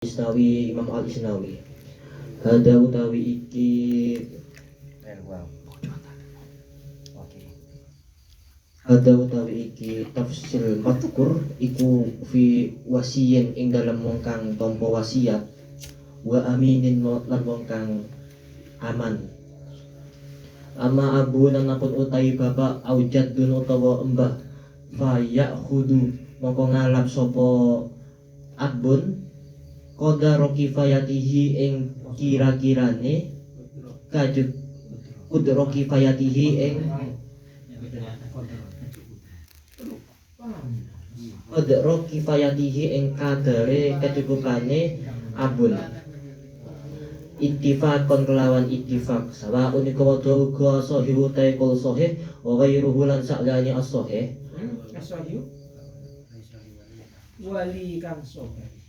Isnawi Imam Al-Isnawi hada utawi iki hada utawi iki tafsir madkur iku fi wasiyin ing dalam wong kang tampa wasiat wa aminin lan wong kang aman. Ama abu nang napun utawi bapak aujadun utawa embah faya khudu mongko ngalap sapa abun qadara kifayatihi ing kira-kirane kajut qadara kifayatihi ing qadara kifayatihi ing kadare kecukupane abun ittifaqon kelawan ittifaq sawa unika wada uga sahih utahe kul sahih wa ghairuhu lan sa'lani as-sahih as-sahih wali kang sahih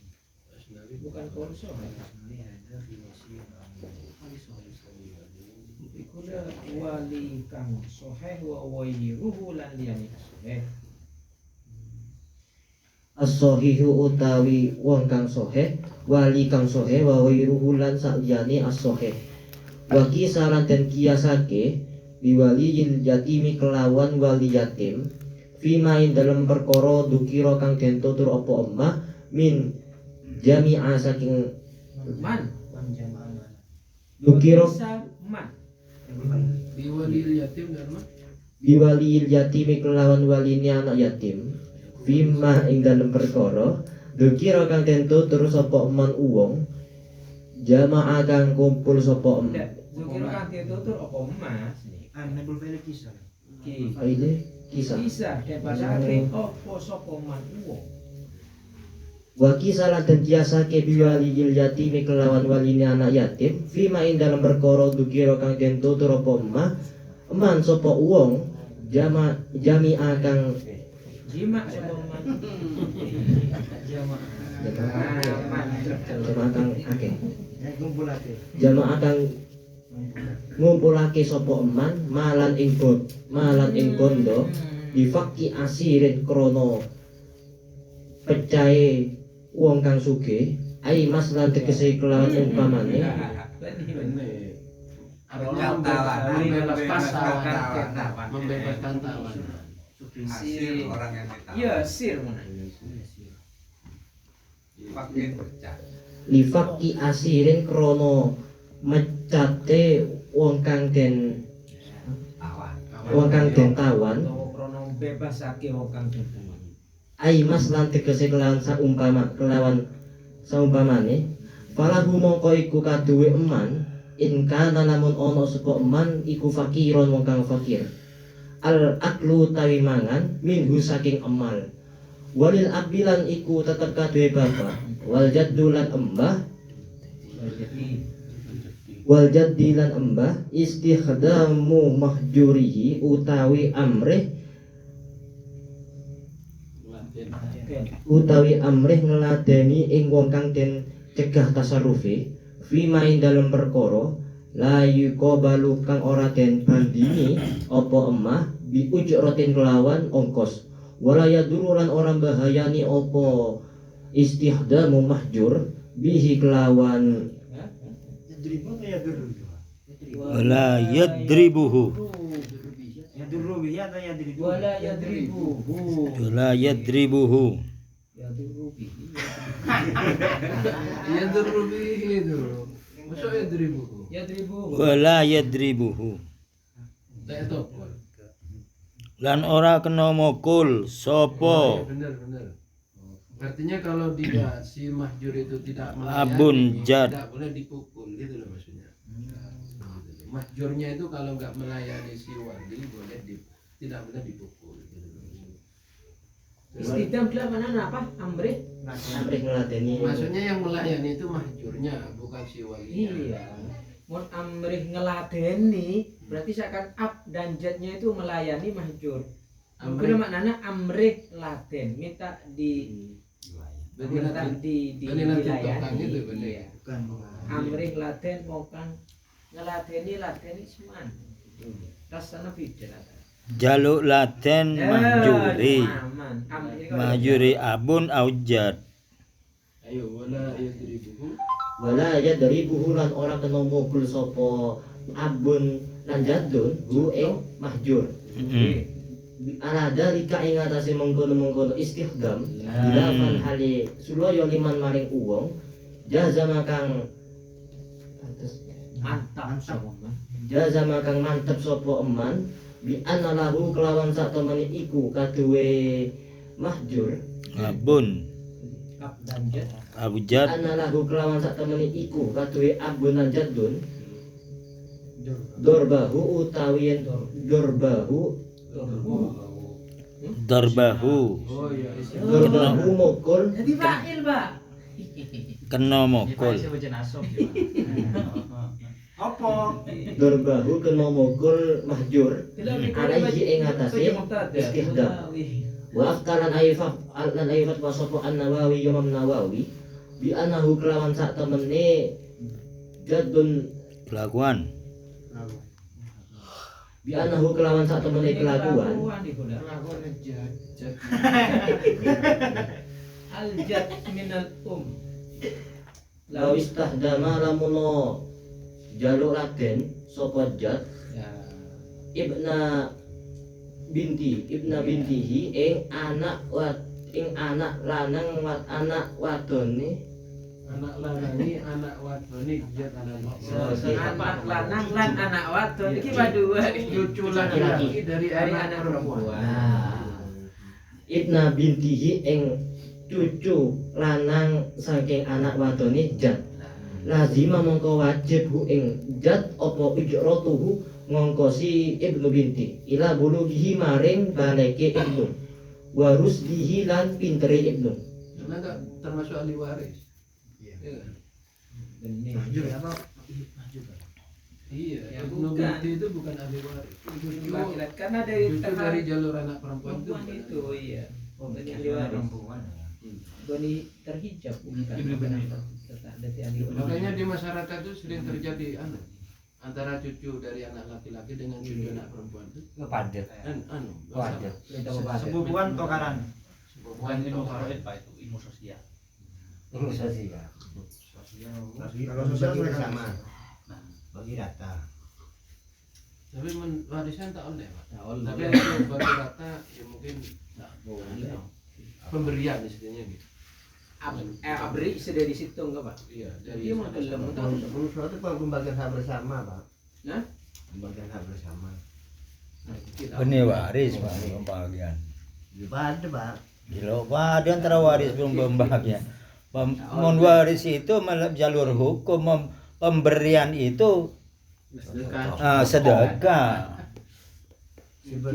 bukan kul sahih ikula wali kang sahih wa ghairuhu lan liyane sahih as-sahihu utawi wong kang sahih wali kang sahih wa wairuhu lan saliyane as-sahih wa kisaran dan kiasake biwaliyil yatimi kelawan wali yatim fimain dalam perkara dukira kang den tutur apa emah min jami'a saking man dukira man biwalil yatim dan mah biwaliyil yatimi kelawan waline anak yatim fima ing dalam perkara dukira kang den tutur sapa eman uwong jamaah kang kumpul sapa eman dukira kang den tutur apa emas anabul fa'il kisah aile kisah dan bahasa Arab apa sapa man uwong wa kisah dan kiasake biwaliyil yatimi kelawan waline anak yatim fima ing dalam perkara dukira kang den tutur apa eman sapa uwong jamiah kang jima sapa man jamaah kang akeh jamaah kang ngumpulake sapa eman malan ing bondo difaki asirin krono pecahe wong kang sugih ai mas lan tegese kelawan umpamane membebaskan tawanan sir orang yang ditahan. iya sir mana Dipakai pecah. lifaki asirin krono mecate wong kang den tawan utawa krana bebasake wong kang ditahan ai mas lan tegese kelawan saumpamane falahu mongko iku kaduwe eman in kana lamun ana saka eman iku fakiron wong kang fakir al aklu tawi mangan minhu saking emal walil abilan iku tetep kaduwe bapak wal jaddulan embah wal jaddilan embah istikhdamu mahjurihi utawi amrih ngeladeni ing wong kang den cegah tasarrufe fima ing dalem perkara la yuqabalu kang ora den bandingi apa emah bi ujratin kelawan ongkos wala yadurulan ora bahayani apa istihdamu mahjur bihi kelawan wala yadribuhu wala yadribuhu wala yadribuhu ya durubi itu masuk ya duribu yadribuhu wala yadribuhu tak topol lan ora kena mukul sapa benar artinya kalau tidak si mahjur itu tidak Abun jad. tidak boleh dipukul gitu loh maksudnya mahjurnya itu kalau nggak melayani si wali boleh tidak boleh dipukul gitu loh. istidam dia mana apa amrih ngeladeni Maksudnya yang melayani itu mahjurnya bukan si walinya. iya mun amrih ngeladeni berarti seakan ab dan jadnya itu melayani mahjur Amrih. amrih maknanya amrih laden minta minta dilayani itu benar. iya. Amrih laden mau kan ngeladeni seman rasanya beda jaluk laden mahjuri aman. Amrih kalau mahjuri abun aujad Ayo wala yadribuhu. Wala yadribuhu lan ora kena mukul sapa abun lan jaddun hu ing mahjur. Ala dalika ing atase mengkono-mengkono istighdam dilafan hale sulaya liman maring uwong jazama kang mantep sapa eman bi anna lahu kelawan sak temene iku kaduwe mahjur Abun Ab dan jad. abjad anna lahu kelawan sak temene iku kaduwe abun lan jaddun dorbahu utawi yen dorbahu darbahu Oh iya, isim. dorbahu mukul Jadi fa'il, Pak. kena mukul dorbahu kena mukul mahjur alaihi ing atase istihdzam wa afkalan aifat wasapa an-Nawawi Imam Nawawi bi annahu kelawan sak temene jaddun kelakuan bi annahu kelawan sak temene kelakuan Al-jad minal law istahdama lamuno jaluk raden sapa jad Ya. ibna bintihi ing anak lanang anak wadone Anak lanangi, anak wadoni, jad anak laki. Anak lanang lan anak wadon iki padua Cucu laki-laki dari dari anak anak perempuan. perempuan. ibna bintihi ing cucu lanang saking anak wadone jad lazima mongko wajib hu ing jad apa ijratuhu ngongkosi ibnu binti ila bulughihi maring baleke ibnu warusdihi lan pintere ibnu. Karena enggak termasuk ahli waris. Iya. Benih. Iya, Ya, Ibnu bukan. binti itu bukan ahli waris. Cucu laki-laki karena dari Cucu dari jalur anak perempuan itu. perempuan itu iya. Benih ahli Dari waris. perempuan ya. Benih terhijab bukan. Ibnu benih. Tetap dari ahli waris. Makanya di masyarakat itu sering terjadi antara cucu dari anak laki-laki dengan cucu anak perempuan itu Padet. Padet. Sepupuan tokaran. Bukan ilmu faraid Pak, itu ilmu sosial. Ilmu sosial. Kalau sosial mereka sama. Bagi rata. tapi warisan tak oleh Pak. Nah, oleh. Tapi kalau bagi rata ya mungkin Boleh. pemberian istilahnya gitu. Abri sudah di situ enggak, Pak? Iya, dari Dia mau dalam tahu. Suatu pembagian hak bersama, Pak. Nah? Pembagian hak bersama. benih waris Pak pembagian Ada, Pak. gila Pak ada antara waris belum pembagian mon waris itu jalur hukum pemberian itu sedekah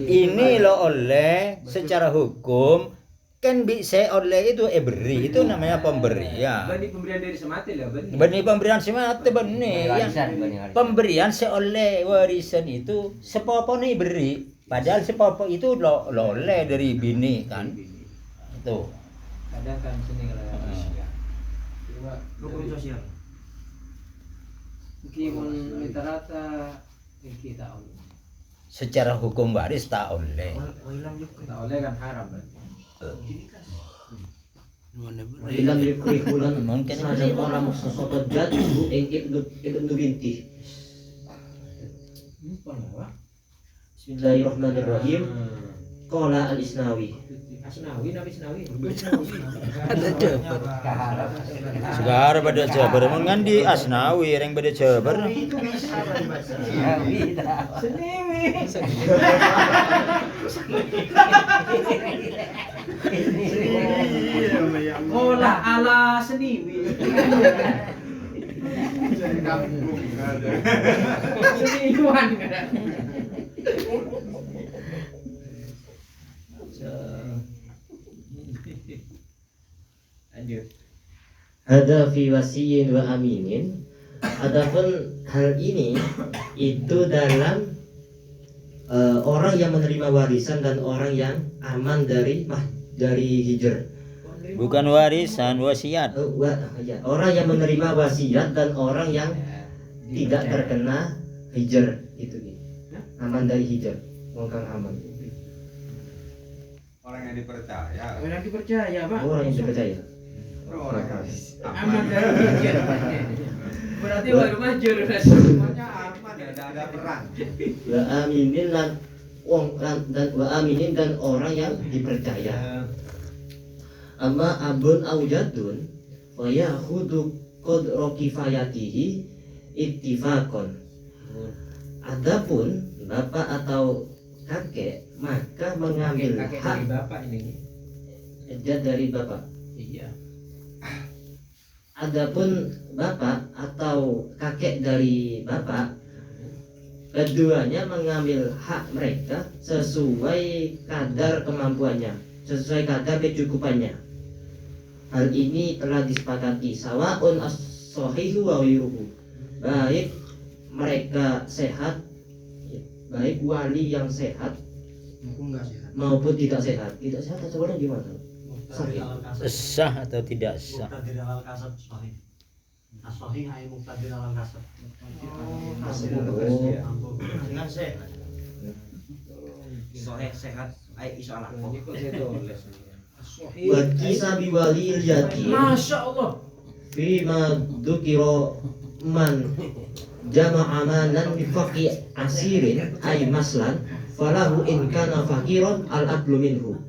ini lo oleh secara hukum kan bisa oleh itu beri itu namanya pemberian Benih pemberian dari semati lah, benih. benih pemberian semata benih yang pemberian seoleh warisan itu sepopo nih beri padahal sepopo itu lo oleh dari bini kan tuh Kadang kan sini kalau Cuma Rukun dari- sosial. mungkin rata-rata kita oleh. secara hukum waris tak oleh Kita oleh kan haram berarti. Ilang kurikulan Mungkin sajan orang sesoko jad hu ing ibnu binti. Bismillahirrahmanirrahim. Qala al-Isnawi. Asnawi, Nabi Asnawi. ada jabar sekarang pada jabar mengan di asnawi yang pada jabar Itu bisa, Pak. Seniwi. Kola ala seniwi. Dari kampung nggak ada. Seniwan kan. Lanjut. Ada fi wasiyin wa aminin. Adapun hal ini itu dalam orang yang menerima warisan dan orang yang aman dari hijr. bukan warisan wasiat Ya, orang yang menerima wasiat dan orang yang tidak terkena hijr itu nih. Aman dari hijr. Wong kang aman. Orang yang dipercaya. Orang dipercaya, Pak. Orang yang dipercaya. Aman dari mahjur. Berarti baru mahjur. Semuanya aman ya. Ada perang. Wa aminin wa aminin dan orang yang dipercaya. Amma abun aujadun wa yahudu qadra kifayatihi ittifaqon. Adapun bapak atau kakek maka mengambil Kakek hak dari bapak ini. ejat dari bapak. Iya. Adapun bapak atau kakek dari bapak, keduanya mengambil hak mereka sesuai kadar kemampuannya, sesuai kadar kecukupannya. Hal ini telah disepakati sawaun as-sahihu wa ghairuhu. Baik mereka sehat, baik wali yang sehat Enggak sehat. maupun tidak sehat. Tidak sehat sebenarnya gimana? Sakit. Sah atau tidak sah? Muqtadir alal kasab sahih. As-sahih ay muqtadir alal kasab. Dengan sehat. Soheh sehat, ay iso ala. Ini kok saya tulis. Wa kisabi walil yatim Masya Allah. fima dzukira man jama'a malan bi faqi asirin ay maslan falahu in kana faqiran al aqlu minhu.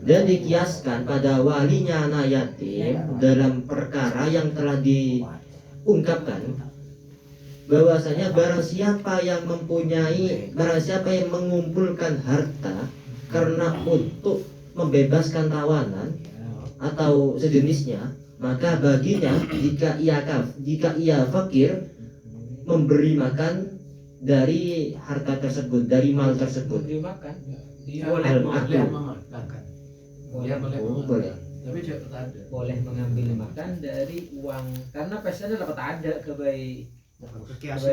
Dan dikiaskan pada walinya anak yatim dalam perkara yang telah diungkapkan bahwasanya barang siapa yang mengumpulkan harta karena untuk membebaskan tawanan atau sejenisnya, maka baginya jika ia fakir memberi makan dari harta tersebut, dari mal tersebut. Memberi makan. Dia Boleh boleh makan. memakan. Boleh. Dia boleh Oh, memakan. boleh. Tapi tidak ada. Boleh mengambil makan dari uang karena pesannya dapat ada kebaik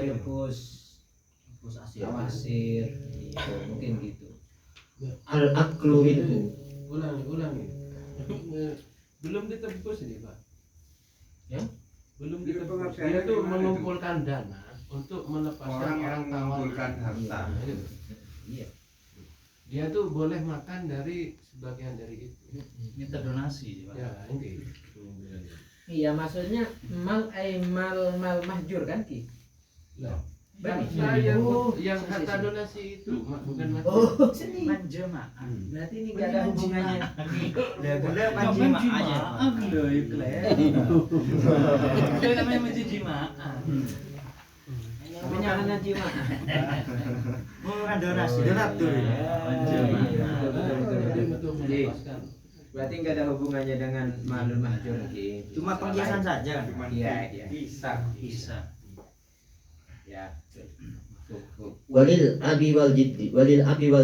rebus awasir gitu, mungkin gitu. Al aklu minhu. Ulangi. Belum ditebus ini, Pak. Ya? Belum ditebus. Dia tuh mengumpulkan dana untuk melepaskan orang tawanan. mengumpulkan harta. Nah, itu. Iya. Dia tuh boleh makan dari sebagian dari itu. Minta donasi, Pak. Ya, ini. Iya, maksudnya mal mahjur kan Ki? Lah, Benar. yang Oh, harta donasi itu bukan mati. Oh, seni. Manjama. Berarti ini gak ada hubungannya. Lah gede Manjima panjima aja. Loh, iklan. Itu namanya menjimaan. Namanya anak jima. Bukan donasi, donatur. Untuk Jadi, melepaskan. berarti nggak ada hubungannya dengan malul mahjur Ki. Cuma perhiasan saja. Iya. Bisa. Ya. Walil abi wal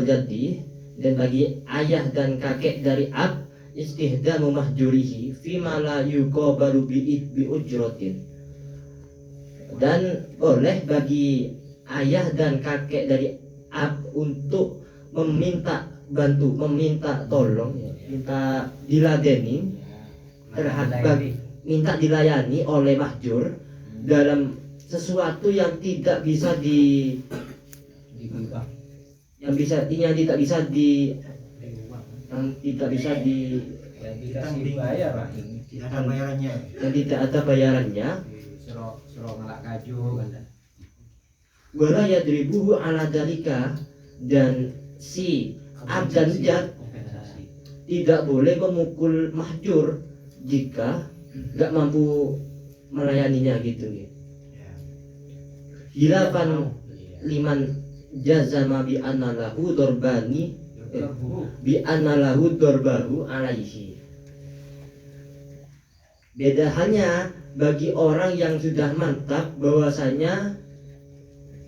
jaddi dan bagi ayah dan kakek dari ab istihdamu mahjurihi fima la yuqabalu bi ujratin. Dan boleh bagi ayah dan kakek dari ab untuk meminta tolong, minta diladeni terhadap minta dilayani oleh mahjur dalam sesuatu yang tidak bisa yang tidak bisa Dikasih bayar lah ini. Tidak ada bayarannya. yang tidak ada bayarannya. Suruh ngelak kaju kan. Wala yadribuhu ala dalika, dan si ab dan jad tidak boleh memukul mahjur jika nggak mampu melayaninya gitu ya. Hilafan liman jazama bi anna lahu dorbani bi anna lahu dorbahu alaihi. Beda hanya bagi orang yang sudah mantap bahwasanya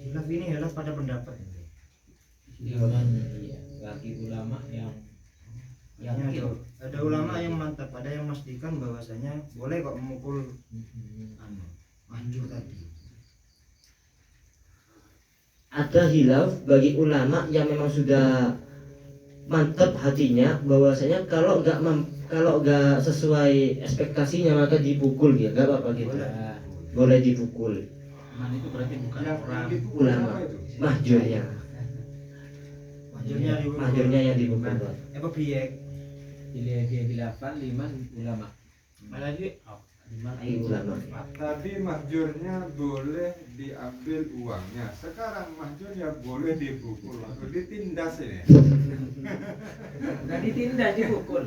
Hilaf ini hilaf pada pendapat. Iya, bagi ulama yang Yakin. Ada ulama yang mantap, ada yang memastikan bahwasanya boleh kok memukul manjur tadi. ada hilaf bagi ulama yang memang sudah mantap hatinya bahwasanya kalau nggak sesuai ekspektasinya maka dipukul gitu, nggak apa-apa gitu. Boleh dipukul Man itu berarti bukan orang. ulama mahjurnya Manjurnya yang dipukul. apa biek? hilafan liman ulama. Lagi ulama. Tadi mahjurnya boleh diambil uangnya, sekarang mahjurnya boleh dipukul atau ditindas ini. Nggak ditindas, dipukul.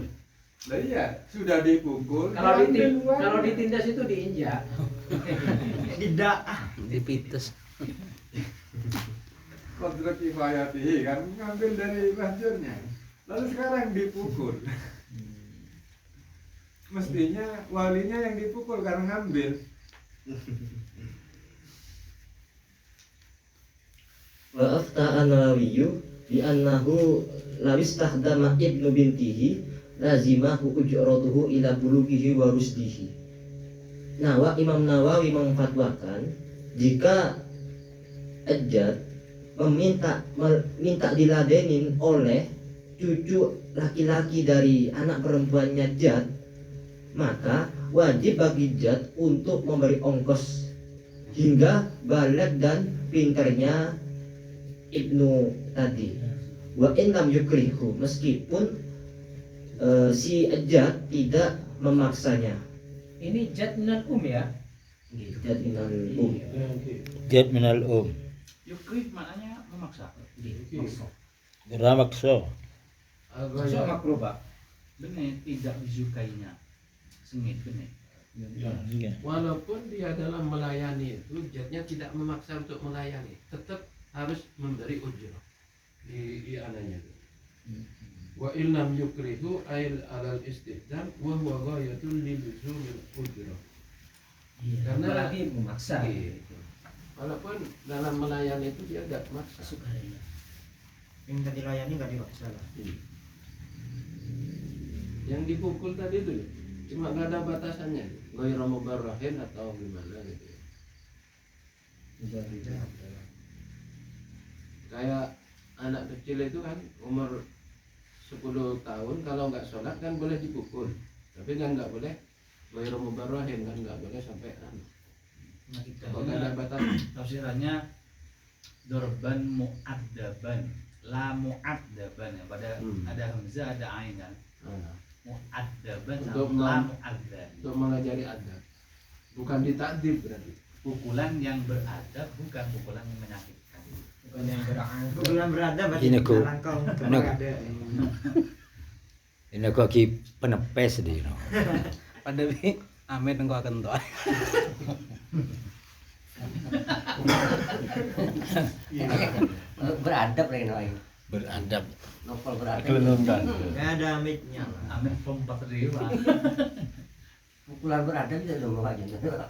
Lah iya, sudah dipukul. Kalau diambil uangnya. kalau ditindas itu diinjak. Tidak. Dipites. Kontrak kifayatihi kan ngambil dari mahjurnya. Lalu sekarang dipukul. Mestinya walinya yang dipukul karena ngambil. Wa afta an-Nawawi bi annahu law istahdama ibnu bintihi lazimahu ujratuhu ila bulughihi wa rusdihi. Imam Nawawi memfatwakan jika ajad minta diladenin oleh cucu laki-laki dari anak perempuannya jad, maka wajib bagi jad untuk memberi ongkos hingga balik dan pinternya ibnu tadi. Wa in lam yukrihu, meskipun si jad tidak memaksanya. Ini jad minal ya. Jad minal Jad minal Yukrih maknanya memaksa. Ramakso. Masuk makruh, Pak. Benar, tidak disukainya. Sengit benar. Walaupun dia dalam melayani itu jatnya tidak memaksa untuk melayani, tetap harus memberi ujrah di anaknya itu. Wa illam yukrihu ail alal istidam wa huwa ghayatul liluzumil ujrah. Karena Apalagi memaksa. Iya. Walaupun dalam melayani itu dia tidak maksa. Minta dilayani nggak dipaksa lah. Yang dipukul tadi itu cuma nggak ada batasannya, ghairu mubarrahin atau gimana gitu. Kayak anak kecil itu kan umur 10 tahun kalau nggak sholat kan boleh dipukul, tapi kan nggak boleh ghairu mubarrahin, kan nggak boleh sampai Nah, kita kalau nggak ada batasan. tafsirannya dorban mu'addaban, la mu'addaban ya. Pada ada hamzah ada ain kan. Nah, Mu'addaban Untuk sama la mu'addan. untuk mengajari adab, bukan ditakdib berarti. Pukulan yang beradab bukan pukulan yang menyakitkan. Bukan yang berangkat. Bulan berada berarti Ini ku- langkau untuk ini- berada. Ini kok ki penepes di no. Pada bi Amet engkau akan tahu. Beradab lagi noy. Beradab. Novel beradab. Kelelungan. Nggak ada mic-nya. Amin pompa terdewa. Pukulan beradab itu dong aja.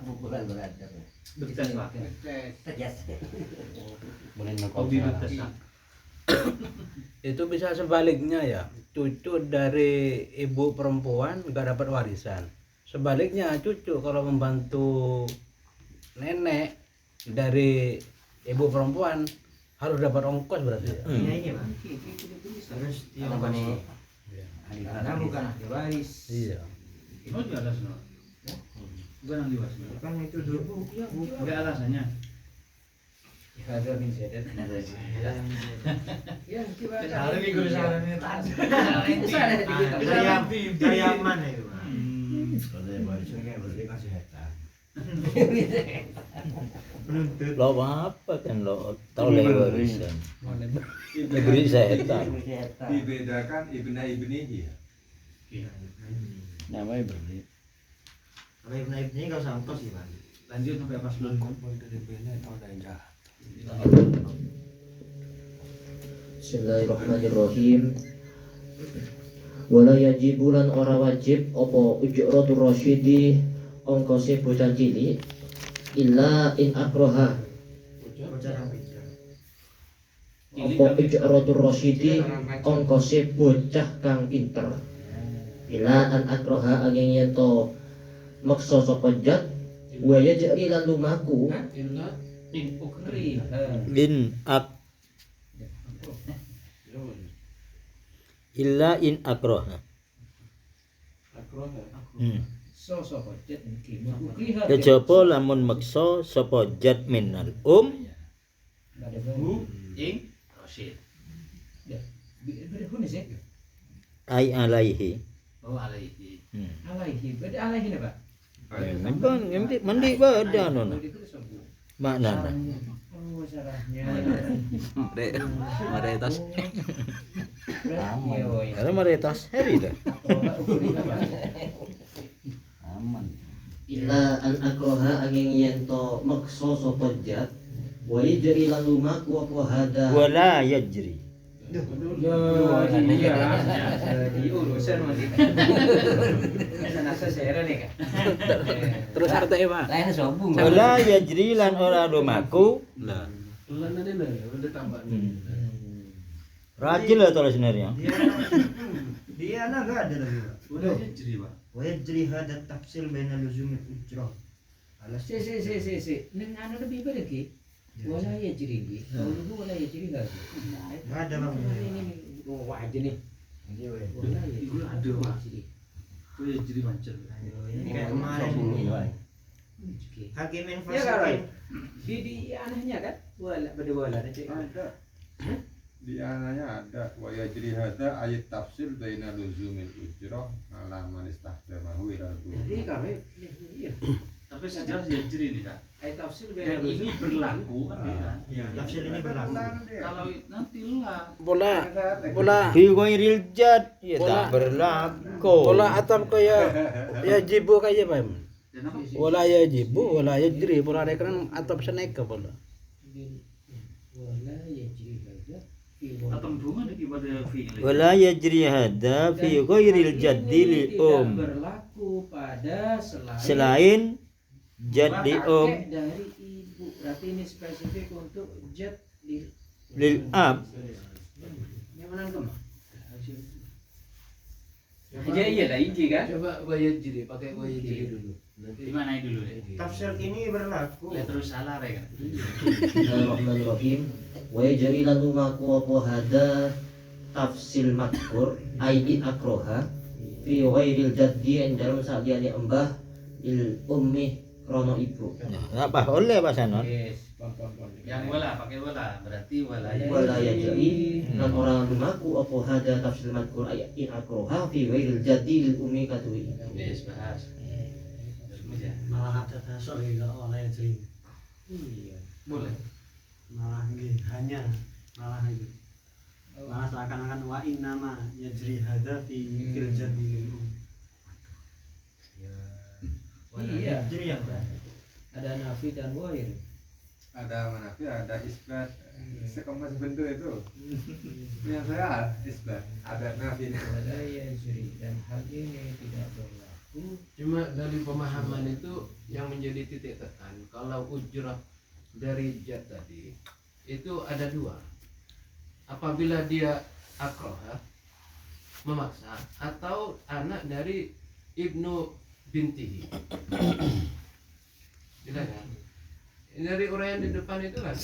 Pukulan beradab. Betes lah. Tegas. Boleh Hobi betes lah. Itu bisa sebaliknya ya. Cucu dari ibu perempuan gak dapat warisan. Sebaliknya cucu kalau membantu nenek dari ibu perempuan harus dapat ongkos berarti ya. Ini Pak. Harus Apa nih? Karena bukan ahli waris. Iya. Oh di atas no. Bukan ahli waris. kan itu dulu. Enggak alasannya. Ada bin Zaid. Ya, kita Salah nih gue salah nih tas. Dari mana itu? Pak? Penuntut. Lo apa kan lo tahu warisan. Negeri setan. Dibedakan ibna-ibnihi ya. Namanya berarti. Kalau ibn ini kalau sampai sih Pak. Lanjut sampai pas belum. Bismillahirrahmanirrahim. Wala yajibulan ora wajib apa ujratul rasyidi ongkose bocah cilik illa in akroha. Bocah yang bijak. Apa ujratul rasyidi ongkose bocah kang pinter. Ila an akroha angin yen to maksa sapa jat wa yajri lan lumaku Illa in ukri. In ak illa in akroha. akroha. So jet mungkin. Ukri Kejaba lamun meksa sapa jad minal Bu ing Rosid. Berhuni sih. ai alaihi Oh alaihi. Alaihi. Berarti alaihi apa? Mandi badan nono. Itu sembuh. Makna. Oh, sarahnya. Maretas. Berarti Karena maretas hari dah. Aman. Ila an akroha angin yento makso sapa jat wa yajri lan lumaku apa hada Wala yajri. Yo, iya. Di urusan masih. Nasa saya nih kan. Terus artinya Pak? Lain sobung. Wala yajri lan ora lumaku. Nah, Bulan ini udah tambah. Rajin lah tulis sebenarnya. Dia enggak ada lagi, Pak. Udah jadi Pak. Wa yajri hada tafsil baina luzumil ujrah. Alas Si. Neng anu lebih lagi. Wala ya jiri ni. Kalau dulu wala ya jiri lagi. enggak ada Bang. Ini wah aja nih. Wala ya jiri. Ada, Pak. Itu ya jadi macam. Ini kayak kemarin ini. Hakimin Ya kan, Roy? fasikin. Di anehnya kan? Wala pada wala nanti. Ada. Di ananya ada wa yajri hada ayat tafsir baina luzumil ujrah ala man istahdamahu ila Jadi kalau iya. Tapi sejarah ya jadi nih Kak. Ayat tafsir Dan ini berlaku kan ya. Iya, tafsir ini berlaku. Kalau nantilah bola Fi ghairil jad ya Bola. tak berlaku. bola atap kayak ya jibu kayak Pak. dan apa? Wala ya jibu, wala ya jri, bola rekan atap seneka bola. Wala ya jiri lagi. Atau bunga daripada fi'il. Wala yajri hada fi ghairil jaddi li Tidak berlaku pada selain jaddi kakek dari ibu. Berarti ini spesifik untuk jad di lil ab. Yang mana kamu? Aja iya lah ini kan. Coba wayat jadi, pakai wayat jadi dulu. Nanti Di mana dulu ya? Tafsir ini berlaku. Terus salah ya kan. Bismillahirrahmanirrahim wa yajri lan lumaku apa hada tafsil madkur aidi akroha fi ghairil jaddi yang dalam saliyane embah il ummi krono ibu Apa oleh Pak Sanon? Yes, pam. Yang wala pakai wala berarti wala ya. wala yajri lan orang lumaku apa hada tafsil madkur aidi akroha fi ghairil jaddi il ummi katui Yes bahas. Terus ya. Malah ada dasar ya kalau oleh jadi Iya. Boleh. malah hanya malah itu malah seakan-akan wa innama yajri hadza fi fil jadi Iya. Jadi yang Ada nafi dan wahir. ada manafi ada isbat sekemas bentuk itu yang saya isbat ada nafi Wala ya jiri dan hal ini tidak berlaku. cuma dari pemahaman itu yang menjadi titik tekan kalau ujrah dari jad tadi itu ada dua. Apabila dia akroha memaksa atau anak dari ibnu bintihi. Tidak kan? Dari uraian di depan itu kan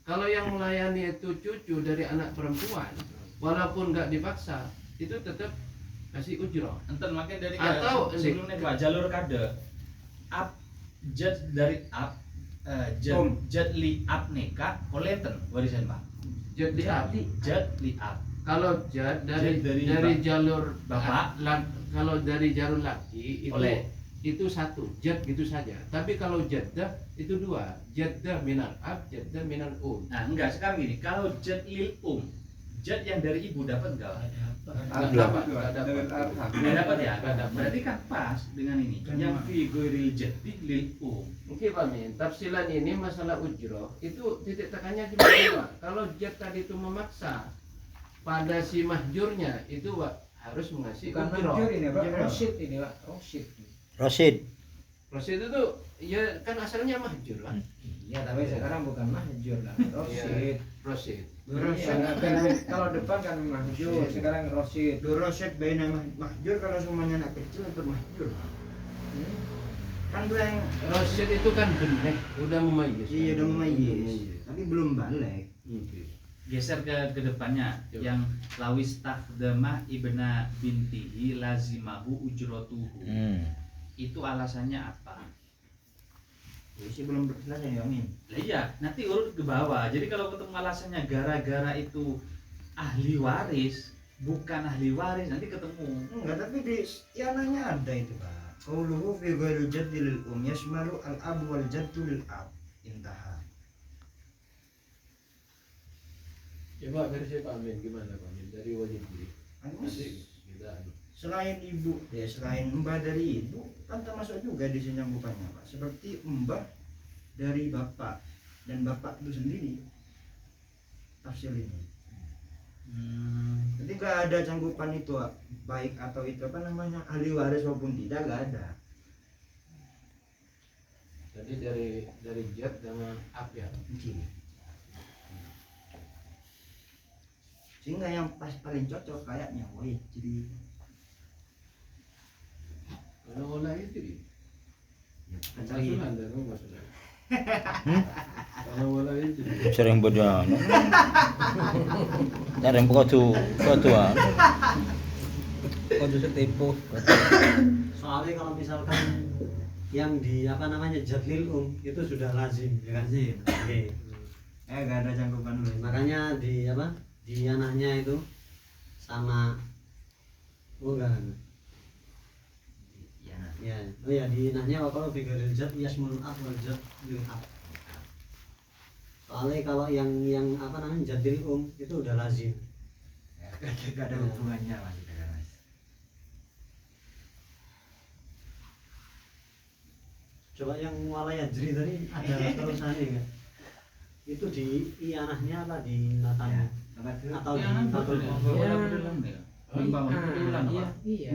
kalau yang melayani itu cucu dari anak perempuan walaupun nggak dipaksa itu tetap kasih ujrah. Enten makin dari Atau sebelumnya Pak jalur kade. Up jad dari up jad li up nikah koleten warisan Pak. Jadi Jad li up. kalau jad dari Jad dari dari bap- jalur bapak. kalau dari jalur laki itu Oleh. itu satu jad gitu saja. Tapi kalau jaddah itu dua, jaddah minal ab, jaddah minal Nah, enggak sekarang gini, kalau jad lil jad yang dari ibu dapat enggak? Nggak dapat, nggak dapat. Enggak dapat ya? Berarti kan pas dengan ini. Yang fi ghairil jaddi lil Mungkin Pak Min, tafsilan ini masalah ujroh itu titik tekannya cuma dua. Kalau jad tadi itu memaksa pada si mahjurnya itu Pak, harus mengasih Bukan ujroh. mahjur ini Pak, rosid ini Pak, rosid. Rasid. Rosid itu ya kan asalnya mahjur Pak. Iya, tapi sekarang bukan mahjur lah, rosid. Rosid. Kalau depan kan mahjur, sekarang rosid. Doroset baina mahjur kalau semuanya anak kecil itu mahjur. Kan bilang Rosid itu kan benek, udah memayyiz. iya udah memayyiz, tapi belum balik. Geser ke depannya yang lawis takdama ibna bintihi lazimahu ujrotuhu. Itu alasannya apa? Isi belum selesai ya Min. Lah iya, nanti urut ke bawah. Jadi kalau ketemu alasannya gara-gara itu ahli waris, bukan ahli waris nanti ketemu. Enggak, tapi di ianahnya ada itu Pak. Qauluhu fi ghairil jaddi lil yashmalu al abu wal jaddu lil ab. Intaha. Coba versi Pak Amin gimana Pak Amin dari wajib diri. Nanti kita Selain ibu, ya selain mbah dari ibu kan termasuk juga di sini nyambungannya Pak. Seperti mbah dari bapak dan bapak itu sendiri. Tafsir ini. Jadi nggak ada cangkupan itu baik atau itu apa namanya ahli waris maupun tidak, nggak ada. jadi dari jet sama up ya. Sehingga yang paling cocok kayaknya, woi jadi Kalau olah itu ya, Masukan dan masukan. Kalau olah itu Sering beda. Sering kudu setipu. Soalnya kalau misalkan yang di apa namanya jadlil itu sudah lazim ya kan sih. Oke. nggak ada cangkupan dulu. Makanya di apa di anaknya itu sama bukan ya oh ya di anaknya kalau figuril jad yasmul ab wal jad lil ab. Soalnya kalau yang apa namanya jadil itu udah lazim. Nggak ada hubungannya Mas. Coba yang walayajri tadi ada terusannya enggak? Itu di ianahnya apa di natanya? Atau di fatul Iya.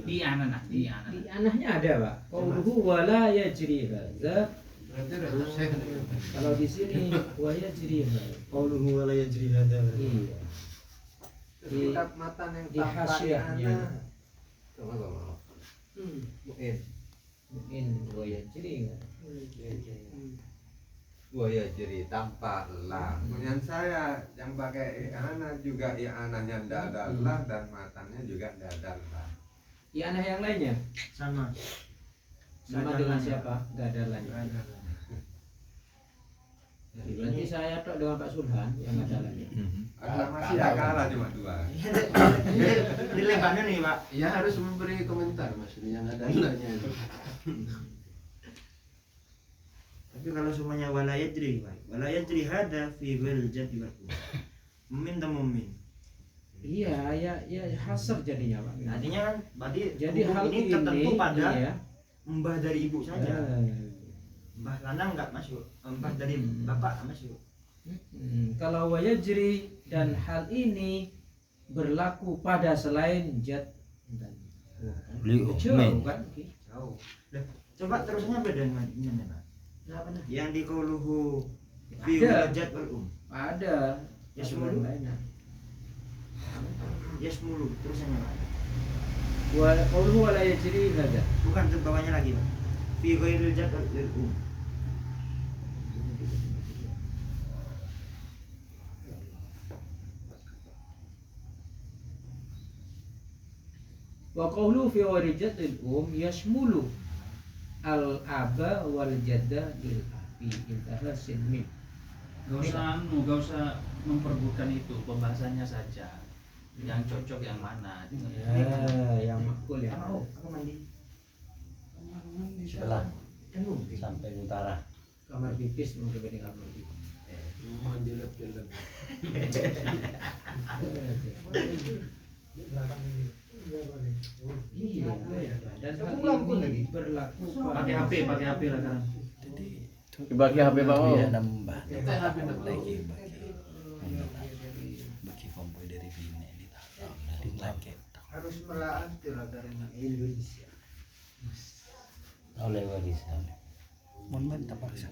Di anak. Di anahnya ada Pak. Qauluhu wala yajri hadza. berarti ada saya. Kalau di sini wa yajri hadza. qauluhu walayajri hadza. Iya. Kitab matan yang Di hasyiahnya. Mungkin wa yajri enggak? Buaya jadi tanpa lah. Kemudian saya yang pakai iana juga iananya dadal lah dan matannya juga dadal lah. Ianah yang lainnya Sama. sama dengan siapa? Enggak ada lagi. Berarti saya tok dengan Pak Sulhan yang ada lagi. Ada masih ada kalah cuma dua. Di lebarnya nih Pak. Ya harus memberi komentar maksudnya yang ada ilahnya itu. Tapi kalau semuanya walayajri Pak. Walayajri hada fi ghil jaddi wal meminta mumin. Iya, ya hasr jadinya Pak. Artinya kan berarti Jadi hukum hal ini tertentu pada iya. mbah dari ibu saja. Mbah lanang enggak masuk, mbah dari bapak masuk. Kalau wayajri dan hal ini berlaku pada selain jad dan jauh kan? Jauh. Coba terusnya beda dengan ini Pak. Yang di qauluhu fi Ada. jad wal Ada Yasmulu. lainnya. Yasmulu terusnya Pak. Wa qauluhu wala yajri hadza. Bukan ke bawahnya lagi Pak. Fi ghairil jad wal Wa qawlu fi warijatil yashmulu al-aba wal jadda lil abi intaha sinmin. Gak usah memperbutkan itu, pembahasannya saja. Yang cocok yang mana? Yang makul ya. Aku mandi. Setelah sampai utara. Kamar pipis mungkin di kamar pipis. Mandi lep-lep. Iya. Dan hal ini berlaku Pakai HP lah kan. Bagi HP Pak O. Nambah. Kita HP Lagi bagi kompoi dari Bine dari Laket. Harus melaati lah dari Indonesia. Oleh warisan. Mohon minta paksa.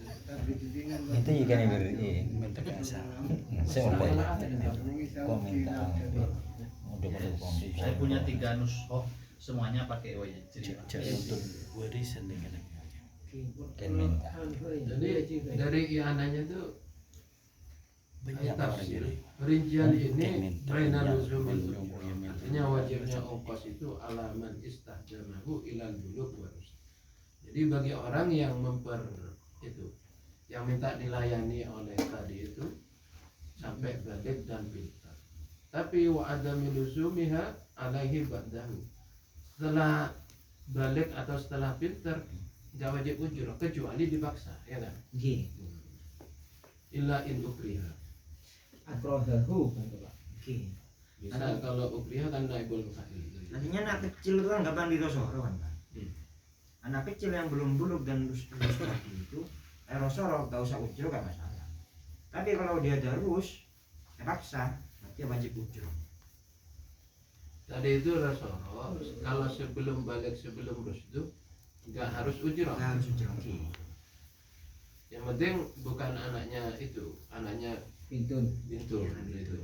Itu juga nih beri minta paksa. Saya mau komentar. Saya punya 3 nuskhoh, semuanya pakai wayajri. Untuk warisan dengan kan minta. Jadi dari iananya itu Banyak tafsir orang perincian ini minta. baina luzumil ujrah. Artinya wajibnya ongkos itu alaman istahjamahu ilal bulugh wa rusd. Jadi bagi orang yang yang minta dilayani oleh tadi itu sampai balik dan pintar. Tapi wa adami luzumiha alaihi ba'dahu. Setelah balik atau setelah pinter nggak wajib ujrah kecuali dipaksa, ya kan? Nggih. Illa in ukriha. Akrohahu kan Pak. Oke. Bisa kalau ukriha kan naibul fa'il. Artinya anak kecil itu kan gampang dirosoro kan Pak. Anak kecil yang belum buluk dan lulus tadi itu rosoro gak usah ujro gak masalah. Tapi kalau dia darus paksa berarti wajib ujro. Tadi itu Rasulullah kalau sebelum balik sebelum rusdu nggak harus ujrah. Nggak harus ujro. Yang penting bukan anaknya itu, anaknya Pintun. bintu itu.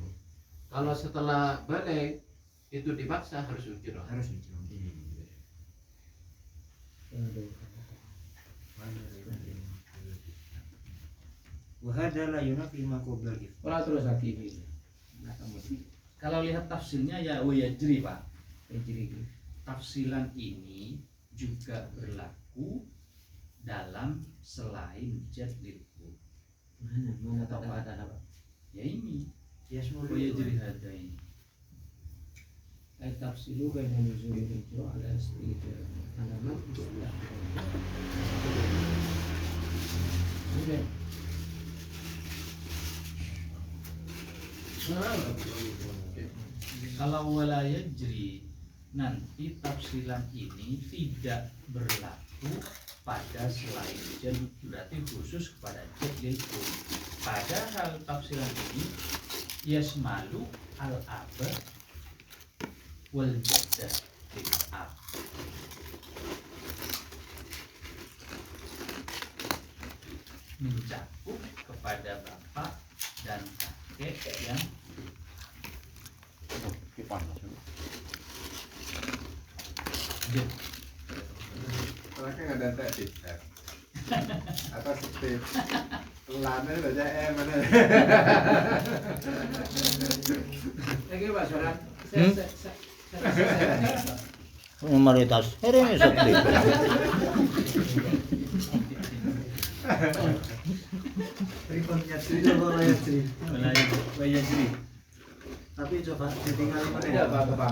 Kalau setelah balik itu dipaksa harus ujrah. Harus ujro. Wahada la yunafi ma qabla al-ifk. Ora terus lagi ini. Nah, kemudian kalau lihat tafsirnya ya wayajri Pak. Jadi Tafsilan ini juga berlaku dalam selain jadlil hum. mana kata apa? Ya ini Ya semua wayajri hada ini. Ay tafsilu baina nuzulil hijra ala istidlal alamat istilah. Oke. Kalau walayajri nanti tafsilan ini tidak berlaku pada selain jad, berarti khusus kepada jadlil hum. Padahal tafsilan ini yasmalu al-aba wal jadda bil ab. Mencakup kepada bapak dan kakek yang Soalnya nggak ada teks atau step lannya baca mana? Lagi Pak Soran. Mayoritas hari ini seperti Rekonnya cerita walayajri. wayajri. Tapi coba ditinggali Tidak mana? Pak.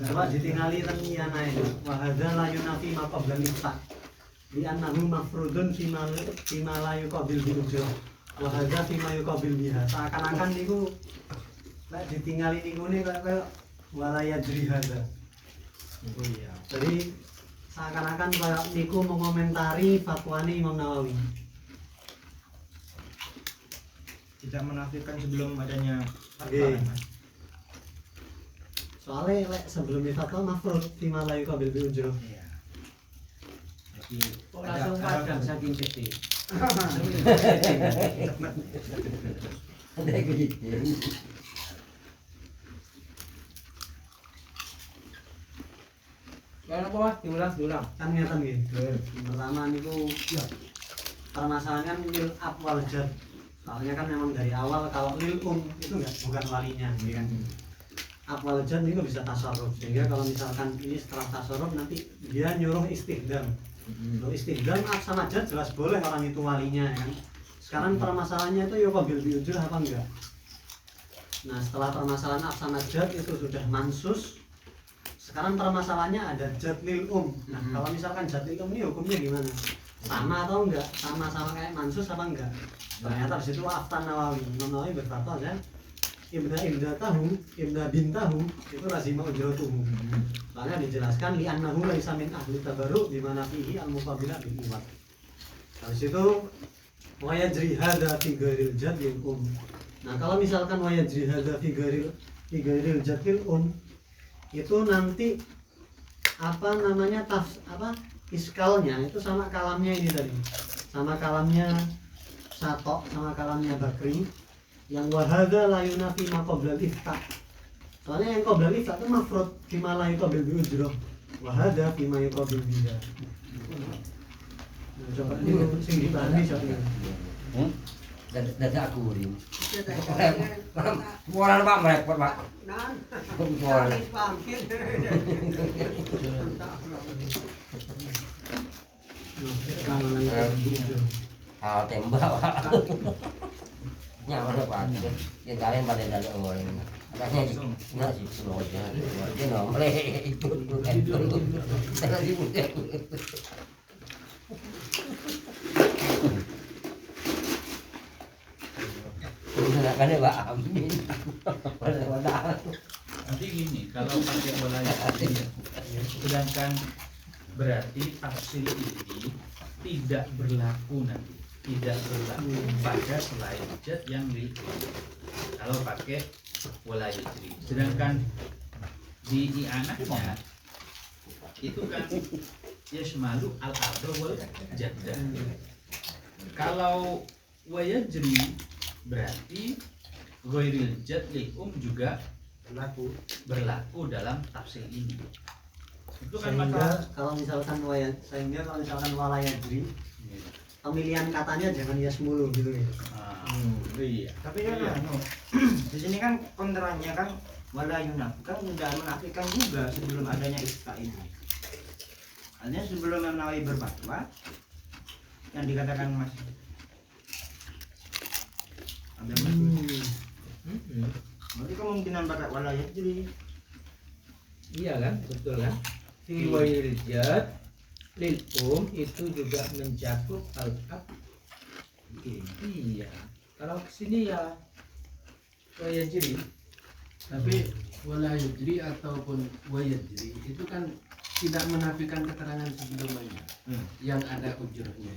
Coba ditinggali tengiyana itu. Wahada la yunafi ma qabla al-ifk. Li annahu mafrudun fima la yuqabil bil ujrah. Wahada fima yuqabil biha. Seakan-akan niku lek ditinggali niku ne kayak walayajri hada. Oh iya. Jadi seakan-akan kayak niku mengomentari fatwanya Imam Nawawi. tidak menafikan sebelum adanya Oke. fatwa. Soalnya lek sebelum fatwa mafrud fima la yuqabil bil ujrah. Iya. Jadi Kok langsung padang saking gede. Ada gitu. Kalau apa Pak? Diulang. Kan ngeten nggih. Pertama niku permasalahannya kan lil ab wal jad. Soalnya kan memang dari awal kalau lil itu bukan walinya, ya kan. Ab wal jad niku bisa tasarruf. Sehingga kalau misalkan ini setelah tasarruf nanti dia nyuruh istighdam. Kalau istighdam ab sama jad jelas boleh orang itu walinya, ya kan. Sekarang permasalahannya itu yuqabil bi ujrah apa enggak? Nah, setelah permasalahan ab sama jad itu sudah mansus. Sekarang permasalahannya ada jadlil Nah, kalau misalkan jadlil ini hukumnya gimana? Sama atau enggak? Sama-sama kayak mansus apa enggak? Ternyata di situ Aftan Nawawi, Imam Nawawi berfatwa kan ibna bintahu itu lazima ujratuhu. Soalnya dijelaskan li annahu laisa min ahli tabarruk di mana fihi al muqabilah bil iwad. Habis itu wa yajri hadza fi ghairil jadlil Nah, kalau misalkan wa yajri hadza fi ghairil jadlil itu nanti apa namanya iskalnya itu sama kalamnya ini tadi, sama kalamnya Satok sama kalamnya Bakri yang wahada la yunafi ma qabla al-ifta. Soalnya yang qabla al-ifta itu mafrud fima la yuqabil bi ujrah wahada fima yuqabil biha. Nah, coba ini sing dipahami soalnya. Dadak aku ini. Muaran Pak merepot Pak. Muaran. Nah, Tembak Pak. Nyawa Pak. Yang kalian pada dalam orang. Katanya nggak sih semuanya. Dia nomor itu bukan dulu. Saya sih bukan. Kan Pak Amin. Padahal Nanti gini, kalau pakai walayat sedangkan berarti tafsir ini tidak berlaku nanti, tidak berlaku pada selain jad yang kalau pakai walayat. Sedangkan di i'anahnya itu kan yashmalu al-abda wal jadda. Kalau wayajri berarti ghairil jad li juga berlaku dalam tafsir ini. Itu kan Sehingga kalau misalkan walayajri pemilihan katanya jangan yasmulu gitu ya. Iya. Tapi kan di sini kan kontranya kan wala yunafkan tidak menafikan juga sebelum adanya istilah ini. Artinya sebelum Imam Nawawi berfatwa yang dikatakan Mas ada berarti kemungkinan pakai walayat jadi Iya kan, betul kan? Fi wairil jad lil itu juga mencakup al-ab. Iya. Kalau kesini ya wayajri. Tapi walayajri ataupun wayajri itu kan tidak menafikan keterangan sebelumnya yang ada ujurnya.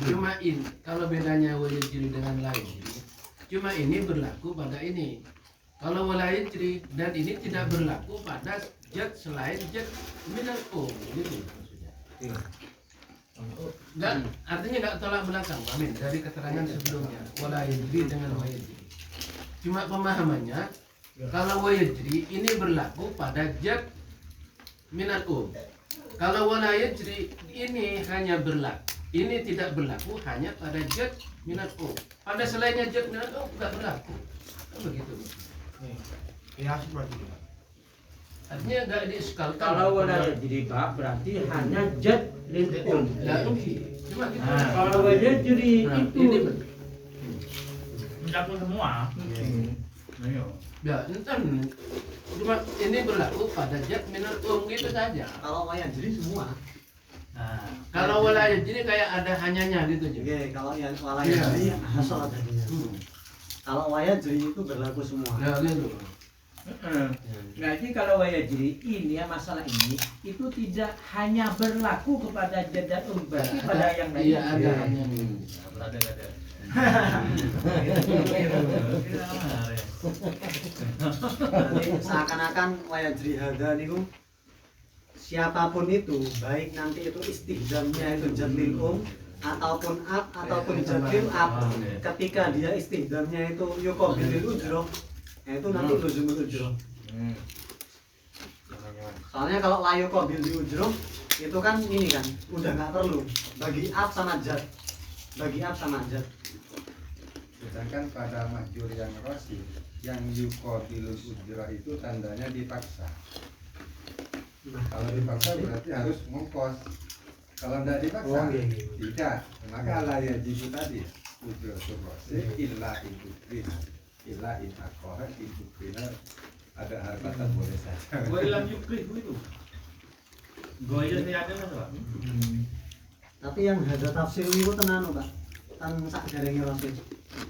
Cuma ini kalau bedanya wayajri dengan layajri, cuma ini berlaku pada ini. Kalau walayajri dan ini tidak berlaku pada jad selain jad minal gitu maksudnya. Enggak, artinya enggak tolak belakang, amin, dari keterangan sebelumnya walayajri dengan wayajri. Cuma pemahamannya kalau wayajri ini berlaku pada jad minal kalau walayajri ini hanya berlaku, ini tidak berlaku hanya pada jad minal pada selainnya jad minal enggak berlaku. Kan begitu. ya seperti itu. Artinya enggak diiskalkan. Kalau wayajri Pak berarti hanya jad lil Enggak mungkin. Cuma gitu. Kalau wayajri itu Ini mencakup semua. Ayo. ya entar cuma ini berlaku pada jad minal gitu saja. Kalau wayajri semua. Nah, kalau walayajri kayak ada hanyanya gitu aja. Oke, kalau yang walayajri asal adanya. Kalau wayajri itu berlaku semua. Ya gitu. Berarti kalau wayajri ini ya masalah ini itu tidak hanya berlaku kepada jad dan berarti pada yang lain. Iya ada hanyanya. Berada-ada. Berarti seakan-akan wayajri hada niku siapapun itu, baik nanti itu istihdamnya itu jadlil ataupun ab ataupun jadlil ab, ketika dia istihdamnya itu yuqabilul ujroh, itu nanti luzumul ujroh. Soalnya kalau la yuqabilul ujroh itu kan ini kan udah nggak perlu bagi ab sama jad, bagi ab sama jad. Sedangkan pada mahjur yang rosi yang yuqabilul ujrah itu tandanya dipaksa. Kalau dipaksa berarti harus ngongkos. Kalau tidak dipaksa tidak. Maka la yajibu tadi ujratul rosi illa illa in akoha ibukrina ada harbatan boleh saja. Gue hilang yukri itu. Gue aja tidak ada Pak. Tapi yang hada tafsir itu tenan Pak. Kan sak jarenge rasul.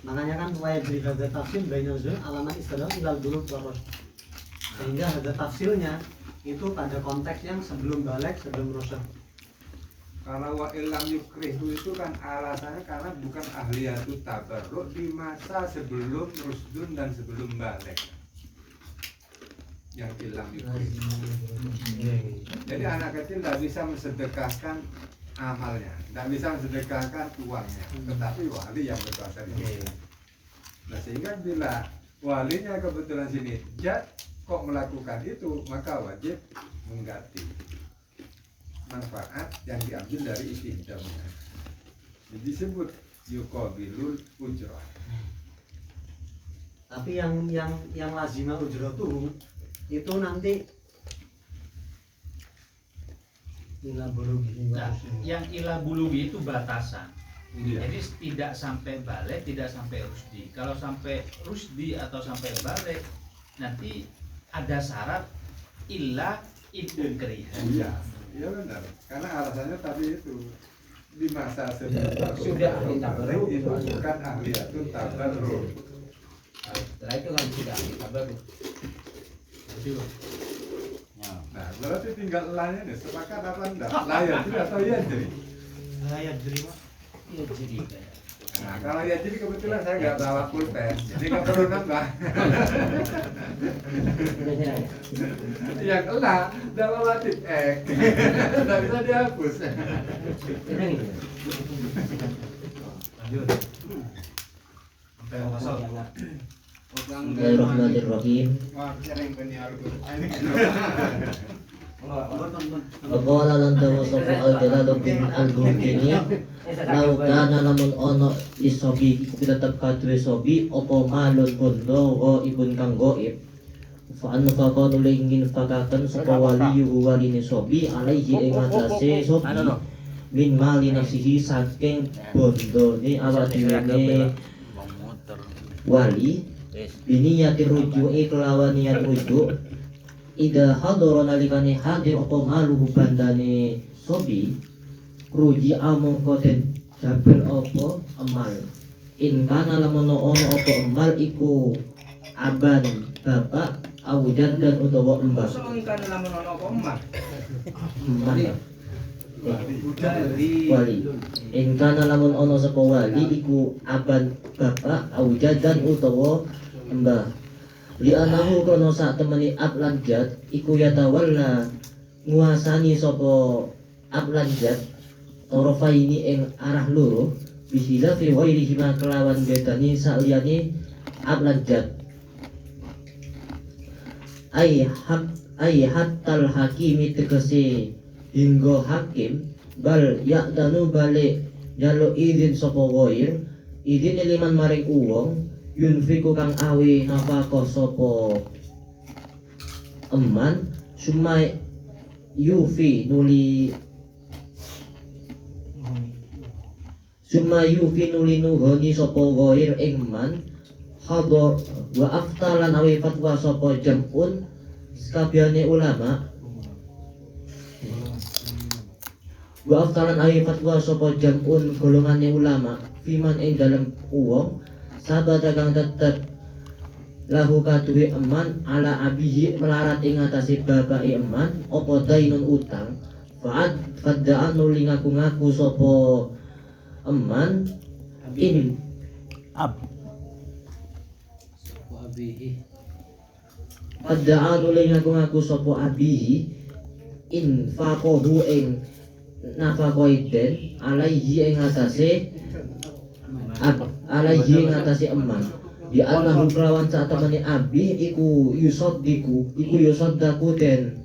Makanya kan wayajri hada tafsir bainal zul alamat istilah ilal bulugh waros. Sehingga hada tafsirnya itu pada konteks yang sebelum balik, sebelum rosyad. Kalau wa ilam yukrihu itu kan alasannya karena bukan ahliyatut tabarruk di masa sebelum rusdun dan sebelum balik. Yang ilam yukrihu. Jadi anak kecil tidak bisa mensedekahkan amalnya, tidak bisa mensedekahkan uangnya, tetapi wali yang berkuasa itu. Nah sehingga bila walinya kebetulan sini jad kok melakukan itu, maka wajib mengganti manfaat yang diambil dari istihdamnya. Jadi disebut yuqabilul ujrah. Tapi yang lazimah ujratuhu itu nanti Nah, yang ilah bulugi itu batasan. Iya. Jadi tidak sampai balik, tidak sampai rusdi. Kalau sampai rusdi atau sampai balik, nanti ada syarat illa idun kerihan. Iya, iya benar. Karena alasannya tadi itu di masa sebelum Sudah ahli tabarruk. itu bukan ahliyatun tabarruk. Setelah itu kan sudah kita baru. Nah, berarti tinggal lahnya nih, sepakat apa enggak? Layak jadi atau iya jadi? Ayat terima. Iya jadi kayak. Nah, kalau ya jadi kebetulan saya nggak bawa pulpen, jadi nggak perlu nambah. Yang elah, nggak bawa tip X, nggak bisa dihapus. Lanjut. Sampai yang kosong. Bismillahirrahmanirrahim. Waqala lan tawassafu al-jalaluddin al-Burkini lau kana lamun ono isobi iku tetep kaduwe sobi apa malun bondo ibun kang goib fa an faqanu ingin fakaken sapa wali waline sobi alaihi ing atase sobi min mali nafsihi saking bondone awak dhewe wali ini yati rujuki kelawan niat rujuk ida hadoro nalikane hadir apa maluhu bandane sobi ruji amongko den jabel apa emal in kana lamun ono apa emal iku aban bapak awujan dan utawa embah Kosong kan lamun ono apa emak. emal Wali. wali in kana lamun ono sapa wali iku aban bapak awujan dan utawa embah li anahu kono sak temeni ablanjat iku yatawalla nguasani sapa ablanjat torofa ini ing arah loro bisila fi wairihi ma kelawan bedani saliyane ablanjat ay hatal hakimi tegese hingga hakim bal ya'danu balik jalo izin sapa wair izin liman maring uwong yunfiku kang awe nafaqah sapa eman sumai yufi nuli nuhoni sapa ghair ing man hadar wa aftalan awe fatwa sapa jam'un sakabehane ulama wa aftalan awe fatwa sapa jam'un golongane ulama fiman ing dalem uwong sahabat kang tetep lahu kaduwe eman ala abihi melarat ing atase bapake eman apa dainun utang fadda'an nuli ngaku-ngaku sapa eman in fadda'an nuli ngaku-ngaku sapa abihi in faqahu ing nafaqaiden alaihi ing atase alaihi ngatasi eman di anahu kelawan saat temani abi iku yusoddaku den